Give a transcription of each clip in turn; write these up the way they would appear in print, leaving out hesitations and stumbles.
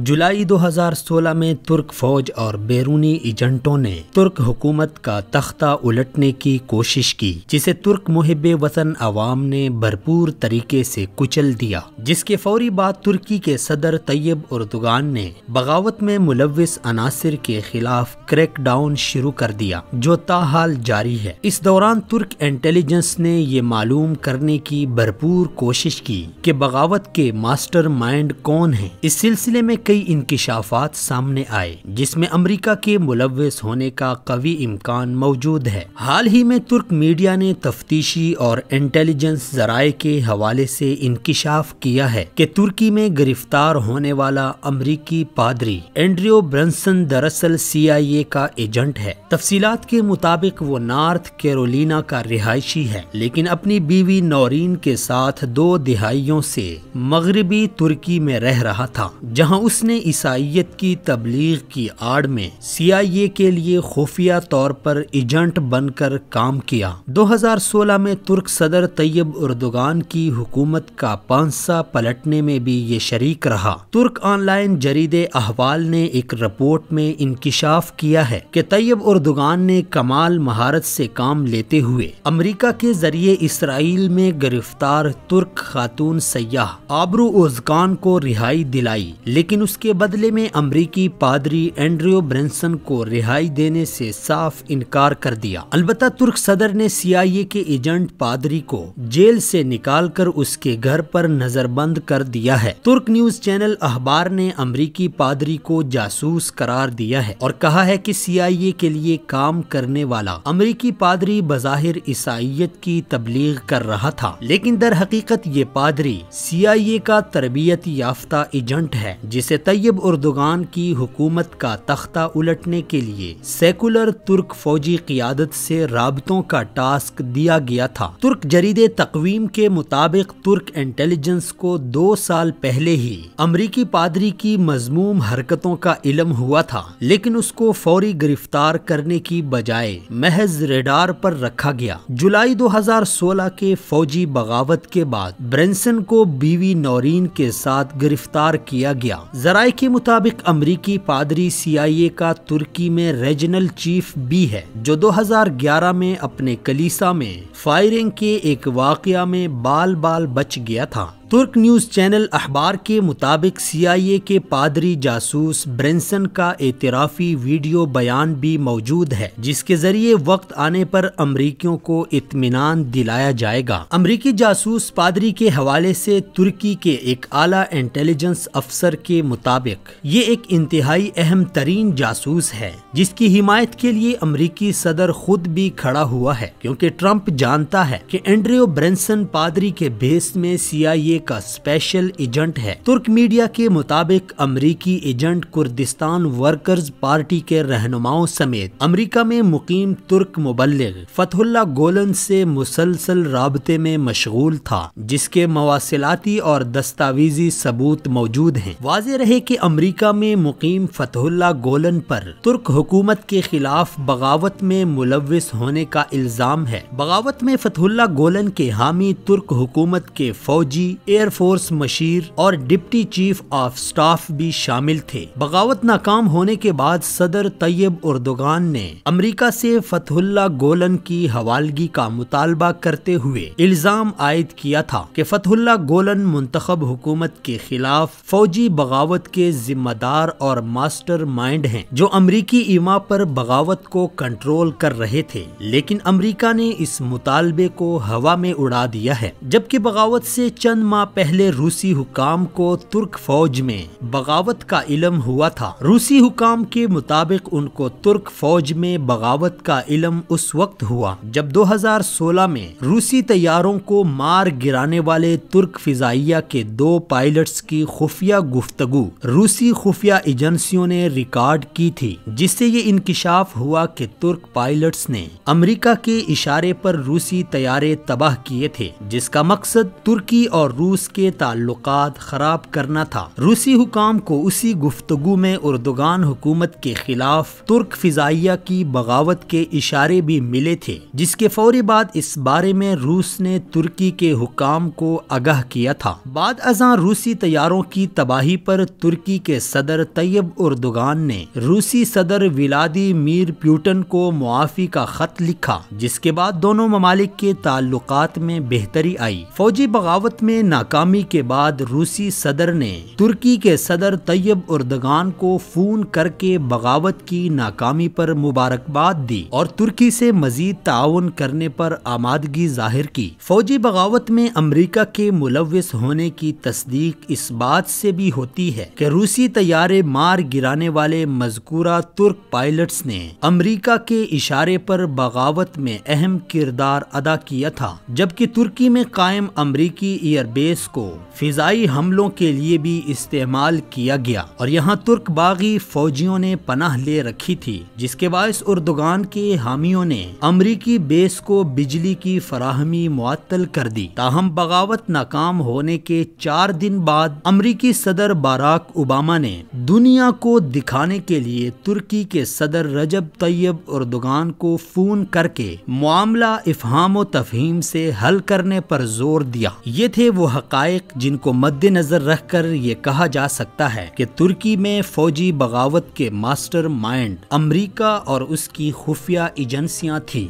جولائی 2016 میں ترک فوج اور بیرونی ایجنٹوں نے ترک حکومت کا تختہ الٹنے کی کوشش کی، جسے ترک محب وطن عوام نے بھرپور طریقے سے کچل دیا، جس کے فوری بعد ترکی کے صدر طیب اردوغان نے بغاوت میں ملوث عناصر کے خلاف کریک ڈاؤن شروع کر دیا، جو تاحال جاری ہے۔ اس دوران ترک انٹیلیجنس نے یہ معلوم کرنے کی بھرپور کوشش کی کہ بغاوت کے ماسٹر مائنڈ کون ہیں۔ اس سلسلے میں کئی انکشافات سامنے آئے، جس میں امریکہ کے ملوث ہونے کا قوی امکان موجود ہے۔ حال ہی میں ترک میڈیا نے تفتیشی اور انٹیلیجنس ذرائع کے حوالے سے انکشاف کیا ہے کہ ترکی میں گرفتار ہونے والا امریکی پادری اینڈریو برنسن دراصل CIA کا ایجنٹ ہے۔ تفصیلات کے مطابق وہ نارتھ کیرولینا کا رہائشی ہے، لیکن اپنی بیوی نورین کے ساتھ 2 دہائیوں سے مغربی ترکی میں رہ رہا تھا، جہاں اس نے عیسائیت کی تبلیغ کی آڑ میں CIA کے لیے خفیہ طور پر ایجنٹ بن کر کام کیا۔ 2016 میں ترک صدر طیب اردوغان کی حکومت کا پانسہ پلٹنے میں بھی یہ شریک رہا۔ ترک آن لائن جریدے احوال نے ایک رپورٹ میں انکشاف کیا ہے کہ طیب اردوغان نے کمال مہارت سے کام لیتے ہوئے امریکہ کے ذریعے اسرائیل میں گرفتار ترک خاتون سیاح آبرو اوزکان کو رہائی دلائی، لیکن اس کے بدلے میں امریکی پادری اینڈریو برنسن کو رہائی دینے سے صاف انکار کر دیا۔ البتہ ترک صدر نے CIA کے ایجنٹ پادری کو جیل سے نکال کر اس کے گھر پر نظر بند کر دیا ہے۔ ترک نیوز چینل اخبار نے امریکی پادری کو جاسوس قرار دیا ہے اور کہا ہے کہ CIA کے لیے کام کرنے والا امریکی پادری بظاہر عیسائیت کی تبلیغ کر رہا تھا، لیکن در حقیقت یہ پادری CIA کا تربیت یافتہ ایجنٹ ہے، جسے طیب اردوغان کی حکومت کا تختہ الٹنے کے لیے سیکولر ترک فوجی قیادت سے رابطوں کا ٹاسک دیا گیا تھا۔ ترک جریدے تقویم کے مطابق ترک انٹیلیجنس کو 2 سال پہلے ہی امریکی پادری کی مذموم حرکتوں کا علم ہوا تھا، لیکن اس کو فوری گرفتار کرنے کی بجائے محض ریڈار پر رکھا گیا۔ جولائی 2016 کے فوجی بغاوت کے بعد برنسن کو بیوی نورین کے ساتھ گرفتار کیا گیا۔ ذرائع کے مطابق امریکی پادری CIA کا ترکی میں ریجنل چیف بھی ہے، جو 2011 میں اپنے کلیسا میں فائرنگ کے ایک واقعہ میں بال بچ گیا تھا۔ ترک نیوز چینل اخبار کے مطابق CIA کے پادری جاسوس برنسن کا اعترافی ویڈیو بیان بھی موجود ہے، جس کے ذریعے وقت آنے پر امریکیوں کو اطمینان دلایا جائے گا۔ امریکی جاسوس پادری کے حوالے سے ترکی کے ایک اعلیٰ انٹیلیجنس افسر کے مطابق یہ ایک انتہائی اہم ترین جاسوس ہے، جس کی حمایت کے لیے امریکی صدر خود بھی کھڑا ہوا ہے، کیونکہ ٹرمپ جانتا ہے کہ اینڈریو برنسن پادری کے بھیس میں CIA کا اسپیشل ایجنٹ ہے۔ ترک میڈیا کے مطابق امریکی ایجنٹ کردستان ورکرز پارٹی کے رہنماؤں سمیت امریکہ میں مقیم ترک مبلغ فتح اللہ گولن سے مسلسل رابطے میں مشغول تھا، جس کے مواصلاتی اور دستاویزی ثبوت موجود ہیں۔ واضح رہے کہ امریکہ میں مقیم فتح اللہ گولن پر ترک حکومت کے خلاف بغاوت میں ملوث ہونے کا الزام ہے۔ بغاوت میں فتح اللہ گولن کے حامی ترک حکومت کے فوجی، ایئر فورس مشیر اور ڈپٹی چیف آف سٹاف بھی شامل تھے۔ بغاوت ناکام ہونے کے بعد صدر طیب اردوغان نے امریکہ سے فتح اللہ گولن کی حوالگی کا مطالبہ کرتے ہوئے الزام عائد کیا تھا کہ فتح اللہ گولن منتخب حکومت کے خلاف فوجی بغاوت کے ذمہ دار اور ماسٹر مائنڈ ہیں، جو امریکی ایما پر بغاوت کو کنٹرول کر رہے تھے، لیکن امریکہ نے اس مطالبے کو ہوا میں اڑا دیا ہے۔ جبکہ بغاوت سے چند ماہ پہلے روسی حکام کو ترک فوج میں بغاوت کا علم ہوا تھا۔ روسی حکام کے مطابق ان کو ترک فوج میں بغاوت کا علم اس وقت ہوا جب 2016 میں روسی طیاروں کو مار گرانے والے ترک فضائیہ کے 2 پائلٹس کی خفیہ گفتگو روسی خفیہ ایجنسیوں نے ریکارڈ کی تھی، جس سے یہ انکشاف ہوا کہ ترک پائلٹس نے امریکہ کے اشارے پر روسی طیارے تباہ کیے تھے، جس کا مقصد ترکی اور روس روس کے تعلقات خراب کرنا تھا۔ روسی حکام کو اسی گفتگو میں اردوغان حکومت کے خلاف ترک فضائیہ کی بغاوت کے اشارے بھی ملے تھے، جس کے فوری بعد اس بارے میں روس نے ترکی کے حکام کو آگاہ کیا تھا۔ بعد ازاں روسی طیاروں کی تباہی پر ترکی کے صدر طیب اردوغان نے روسی صدر ولادیمیر پوٹن کو معافی کا خط لکھا، جس کے بعد دونوں ممالک کے تعلقات میں بہتری آئی۔ فوجی بغاوت میں ناکامی کے بعد روسی صدر نے ترکی کے صدر طیب اردوغان کو فون کر کے بغاوت کی ناکامی پر مبارکباد دی اور ترکی سے مزید تعاون کرنے پر آمادگی ظاہر کی۔ فوجی بغاوت میں امریکہ کے ملوث ہونے کی تصدیق اس بات سے بھی ہوتی ہے کہ روسی طیارے مار گرانے والے مذکورہ ترک پائلٹس نے امریکہ کے اشارے پر بغاوت میں اہم کردار ادا کیا تھا، جبکہ ترکی میں قائم امریکی ایئر بیس کو فضائی حملوں کے لیے بھی استعمال کیا گیا اور یہاں ترک باغی فوجیوں نے پناہ لے رکھی تھی، جس کے باعث اردوغان کے حامیوں نے امریکی بیس کو بجلی کی فراہمی معطل کر دی۔ تاہم بغاوت ناکام ہونے کے 4 دن بعد امریکی صدر باراک اوباما نے دنیا کو دکھانے کے لیے ترکی کے صدر رجب طیب اردوغان کو فون کر کے معاملہ افہام و تفہیم سے حل کرنے پر زور دیا۔ یہ تھے وہ حقائق جن کو مد نظر رکھ کر یہ کہا جا سکتا ہے کہ ترکی میں فوجی بغاوت کے ماسٹر مائنڈ امریکہ اور اس کی خفیہ ایجنسیاں تھیں۔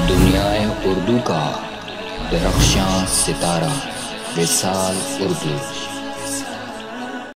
دنیائے اردو کا درخشاں ستارہ وصال اردو۔